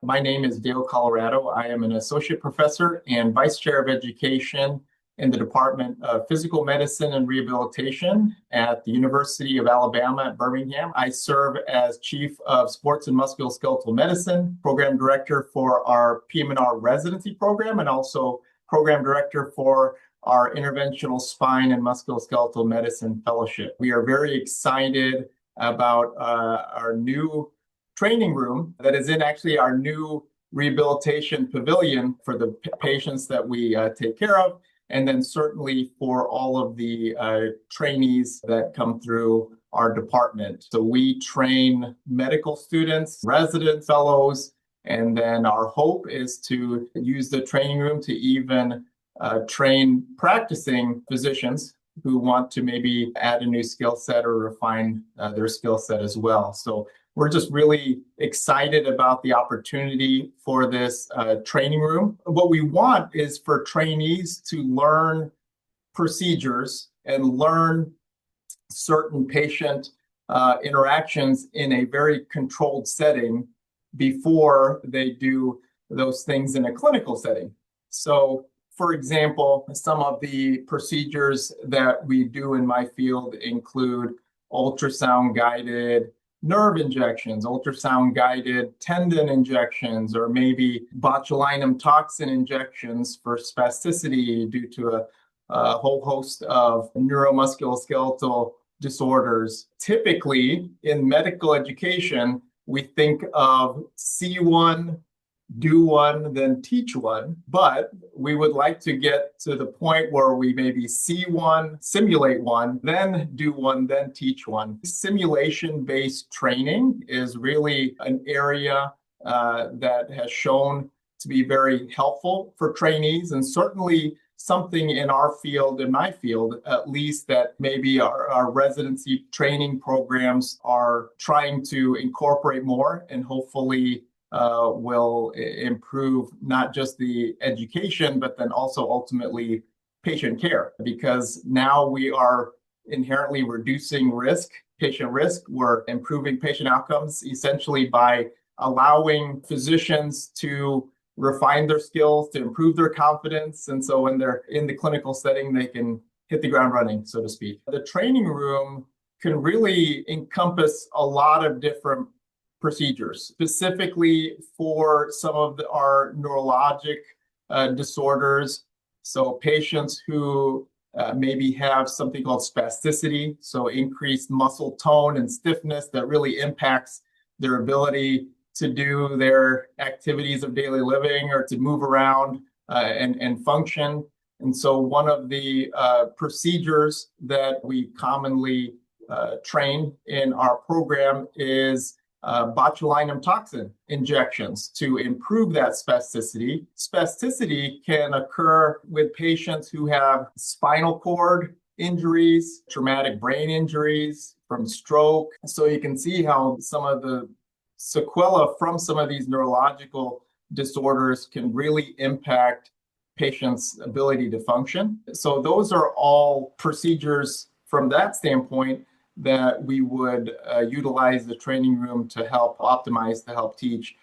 My name is Dale Colorado. I am an associate professor and vice chair of education in the Department of Physical Medicine and Rehabilitation at the University of Alabama at Birmingham. I serve as chief of sports and musculoskeletal medicine, program director for our PM&R residency program, and also program director for our interventional spine and musculoskeletal medicine fellowship. We are very excited about our new training room that is in actually our new rehabilitation pavilion for the patients that we take care of, and then certainly for all of the trainees that come through our department. So we train medical students, residents, fellows, and then our hope is to use the training room to even train practicing physicians who want to maybe add a new skill set or refine their skill set as well. So we're just really excited about the opportunity for this training room. What we want is for trainees to learn procedures and learn certain patient interactions in a very controlled setting before they do those things in a clinical setting. So, for example, some of the procedures that we do in my field include ultrasound-guided nerve injections, ultrasound-guided tendon injections, or maybe botulinum toxin injections for spasticity due to a whole host of neuromusculoskeletal disorders. Typically, in medical education, we think of see one, do one, then teach one. But we would like to get to the point where we maybe see one, simulate one, then do one, then teach one. Simulation-based training is really an area that has shown to be very helpful for trainees, and certainly something in our field, in my field at least, that maybe our residency training programs are trying to incorporate more, and hopefully will improve not just the education, but then also ultimately patient care, because now we are inherently reducing risk, patient risk. We're improving patient outcomes essentially by allowing physicians to refine their skills, to improve their confidence. And so when they're in the clinical setting, they can hit the ground running, so to speak. The training room can really encompass a lot of different procedures, specifically for some of our neurologic disorders. So patients who maybe have something called spasticity, so increased muscle tone and stiffness that really impacts their ability to do their activities of daily living or to move around and function. And so one of the procedures that we commonly train in our program is botulinum toxin injections to improve that spasticity. Spasticity can occur with patients who have spinal cord injuries, traumatic brain injuries from stroke. So you can see how some of the sequelae from some of these neurological disorders can really impact patients' ability to function. So those are all procedures from that standpoint that we would utilize the training room to help optimize, to help teach.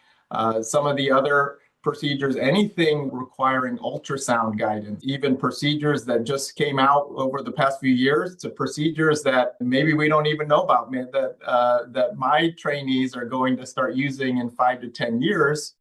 Some of the other procedures, anything requiring ultrasound guidance, even procedures that just came out over the past few years, to procedures that maybe we don't even know about, that my trainees are going to start using in 5 to 10 years,